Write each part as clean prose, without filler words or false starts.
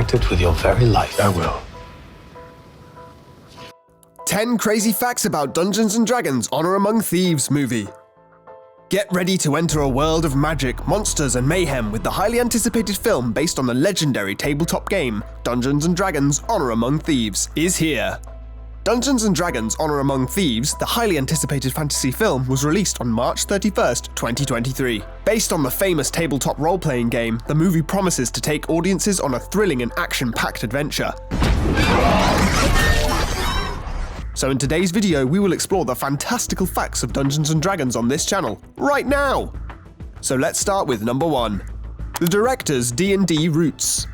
protect it with your very life. I will. 10 crazy facts about Dungeons & Dragons Honor Among Thieves movie. Get ready to enter a world of magic, monsters, and mayhem with the highly anticipated film based on the legendary tabletop game Dungeons & Dragons Honor Among Thieves is here. Dungeons & Dragons Honor Among Thieves, the highly anticipated fantasy film, was released on March 31st, 2023. Based on the famous tabletop role-playing game, the movie promises to take audiences on a thrilling and action-packed adventure. So in today's video, we will explore the fantastical facts of Dungeons & Dragons on this channel, right now! So let's start with number 1. The director's D&D roots.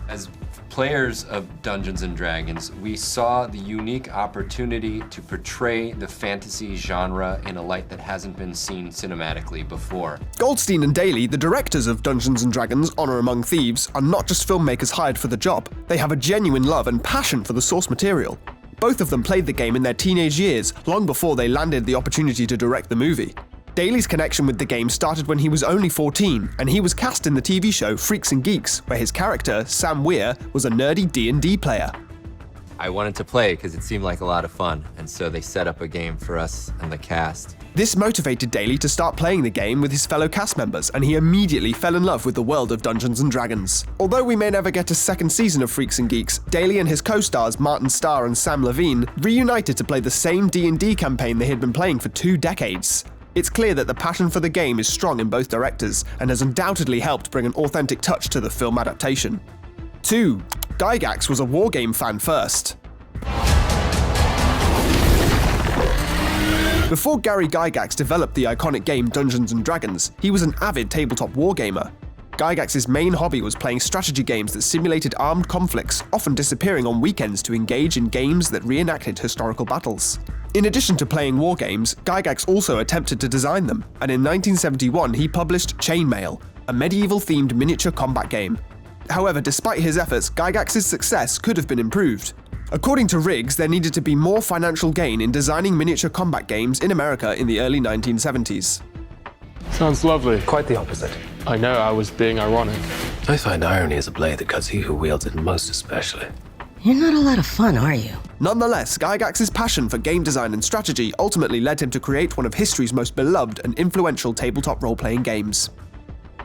As players of Dungeons & Dragons, we saw the unique opportunity to portray the fantasy genre in a light that hasn't been seen cinematically before. Goldstein and Daly, the directors of Dungeons & Dragons Honor Among Thieves, are not just filmmakers hired for the job. They have a genuine love and passion for the source material. Both of them played the game in their teenage years, long before they landed the opportunity to direct the movie. Daly's connection with the game started when he was only 14, and he was cast in the TV show Freaks and Geeks, where his character, Sam Weir, was a nerdy D&D player. I wanted to play because it seemed like a lot of fun, and so they set up a game for us and the cast. This motivated Daly to start playing the game with his fellow cast members, and he immediately fell in love with the world of Dungeons & Dragons. Although we may never get a second season of Freaks and Geeks, Daly and his co-stars Martin Starr and Sam Levine reunited to play the same D&D campaign they had been playing for 2 decades. It's clear that the passion for the game is strong in both directors, and has undoubtedly helped bring an authentic touch to the film adaptation. 2. Gygax was a wargame fan first. Before Gary Gygax developed the iconic game Dungeons & Dragons, he was an avid tabletop wargamer. Gygax's main hobby was playing strategy games that simulated armed conflicts, often disappearing on weekends to engage in games that reenacted historical battles. In addition to playing wargames, Gygax also attempted to design them, and in 1971 he published Chainmail, a medieval-themed miniature combat game. However, despite his efforts, Gygax's success could have been improved. According to Riggs, there needed to be more financial gain in designing miniature combat games in America in the early 1970s. Sounds lovely. Quite the opposite. I know, I was being ironic. I find irony is a blade that cuts he who wields it most especially. You're not a lot of fun, are you? Nonetheless, Gygax's passion for game design and strategy ultimately led him to create one of history's most beloved and influential tabletop role-playing games.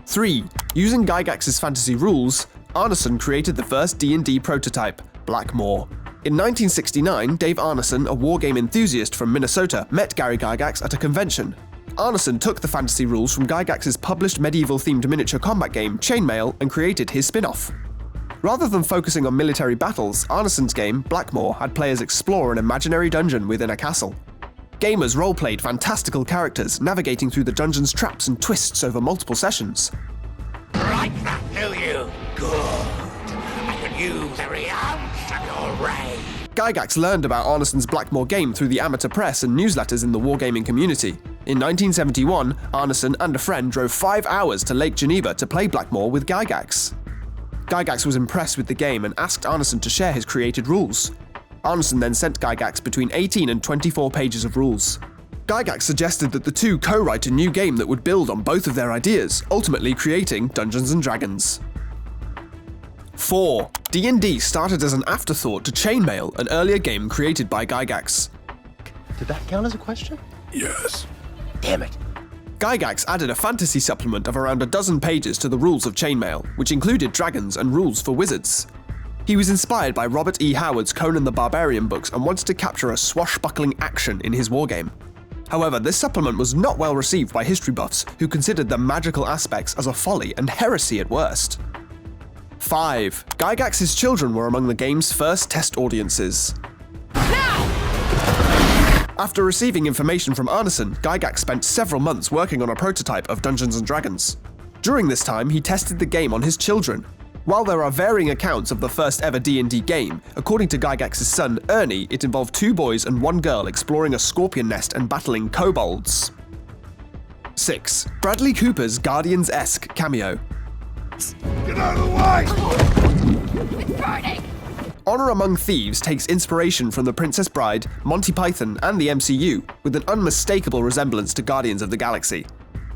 3. Using Gygax's fantasy rules, Arneson created the first D&D prototype, Blackmoor. In 1969, Dave Arneson, a wargame enthusiast from Minnesota, met Gary Gygax at a convention. Arneson took the fantasy rules from Gygax's published medieval-themed miniature combat game, Chainmail, and created his spin-off. Rather than focusing on military battles, Arneson's game, Blackmoor, had players explore an imaginary dungeon within a castle. Gamers role-played fantastical characters, navigating through the dungeon's traps and twists over multiple sessions. Like that, do you? Good. I can use every ounce of your ray. Gygax learned about Arneson's Blackmoor game through the amateur press and newsletters in the wargaming community. In 1971, Arneson and a friend drove 5 hours to Lake Geneva to play Blackmoor with Gygax. Gygax was impressed with the game and asked Arneson to share his created rules. Arneson then sent Gygax between 18 and 24 pages of rules. Gygax suggested that the two co-write a new game that would build on both of their ideas, ultimately creating Dungeons & Dragons. 4. D&D started as an afterthought to Chainmail, an earlier game created by Gygax. Did that count as a question? Yes. Damn it. Gygax added a fantasy supplement of around a dozen pages to the rules of Chainmail, which included dragons and rules for wizards. He was inspired by Robert E. Howard's Conan the Barbarian books and wanted to capture a swashbuckling action in his wargame. However, this supplement was not well received by history buffs, who considered the magical aspects as a folly and heresy at worst. 5. Gygax's children were among the game's first test audiences. After receiving information from Arneson, Gygax spent several months working on a prototype of Dungeons & Dragons. During this time, he tested the game on his children. While there are varying accounts of the first ever D&D game, according to Gygax's son, Ernie, it involved 2 boys and 1 girl exploring a scorpion nest and battling kobolds. 6. Bradley Cooper's Guardians-esque cameo. Get out of the way! It's burning! Honor Among Thieves takes inspiration from The Princess Bride, Monty Python, and the MCU, with an unmistakable resemblance to Guardians of the Galaxy.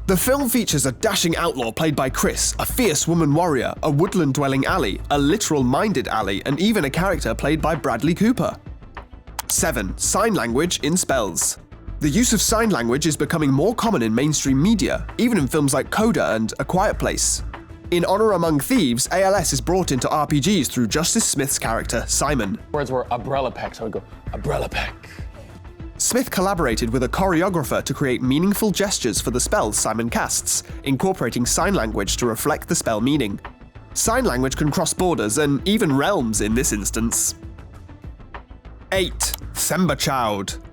The film features a dashing outlaw played by Chris, a fierce woman warrior, a woodland-dwelling Allie, a literal-minded Allie, and even a character played by Bradley Cooper. 7. Sign language in spells. The use of sign language is becoming more common in mainstream media, even in films like Coda and A Quiet Place. In Honor Among Thieves, ALS is brought into RPGs through Justice Smith's character, Simon. Words were umbrella peck, so I would go, umbrella peck. Smith collaborated with a choreographer to create meaningful gestures for the spells Simon casts, incorporating sign language to reflect the spell meaning. Sign language can cross borders and even realms in this instance. 8. Themberchild.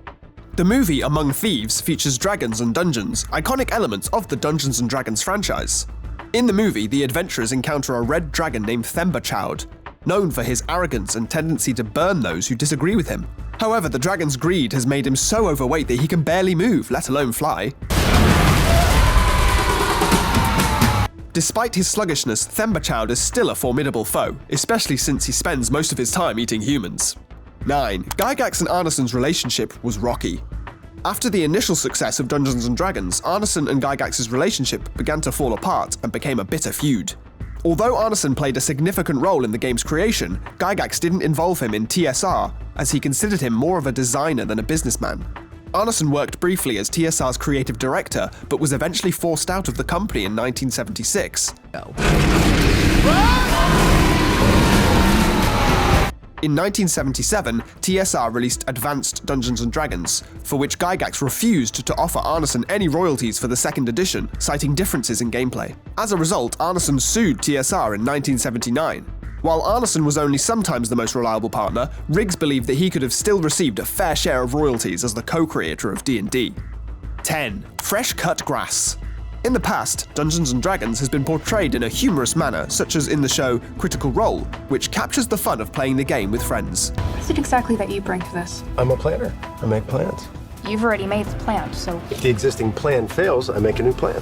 The movie Among Thieves features dragons and dungeons, iconic elements of the Dungeons & Dragons franchise. In the movie, the adventurers encounter a red dragon named Themberchild, known for his arrogance and tendency to burn those who disagree with him. However, the dragon's greed has made him so overweight that he can barely move, let alone fly. Despite his sluggishness, Themberchild is still a formidable foe, especially since he spends most of his time eating humans. 9. Gygax and Arneson's relationship was rocky. After the initial success of Dungeons & Dragons, Arneson and Gygax's relationship began to fall apart and became a bitter feud. Although Arneson played a significant role in the game's creation, Gygax didn't involve him in TSR, as he considered him more of a designer than a businessman. Arneson worked briefly as TSR's creative director, but was eventually forced out of the company in 1976. In 1977, TSR released Advanced Dungeons & Dragons, for which Gygax refused to offer Arneson any royalties for the second edition, citing differences in gameplay. As a result, Arneson sued TSR in 1979. While Arneson was only sometimes the most reliable partner, Riggs believed that he could have still received a fair share of royalties as the co-creator of D&D. 10. Fresh cut grass. In the past, Dungeons & Dragons has been portrayed in a humorous manner, such as in the show Critical Role, which captures the fun of playing the game with friends. What is it exactly that you bring to this? I'm a planner. I make plans. You've already made the plan, so... If the existing plan fails, I make a new plan.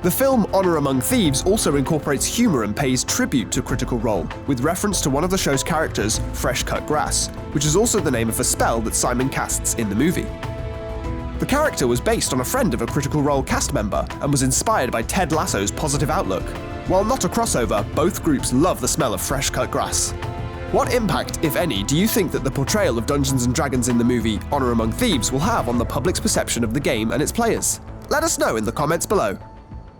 The film Honor Among Thieves also incorporates humor and pays tribute to Critical Role, with reference to one of the show's characters, Fresh Cut Grass, which is also the name of a spell that Simon casts in the movie. The character was based on a friend of a Critical Role cast member and was inspired by Ted Lasso's positive outlook. While not a crossover, both groups love the smell of fresh cut grass. What impact, if any, do you think that the portrayal of Dungeons & Dragons in the movie Honor Among Thieves will have on the public's perception of the game and its players? Let us know in the comments below.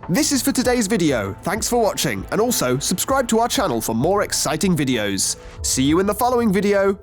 This is for today's video. Thanks for watching, and also subscribe to our channel for more exciting videos. See you in the following video.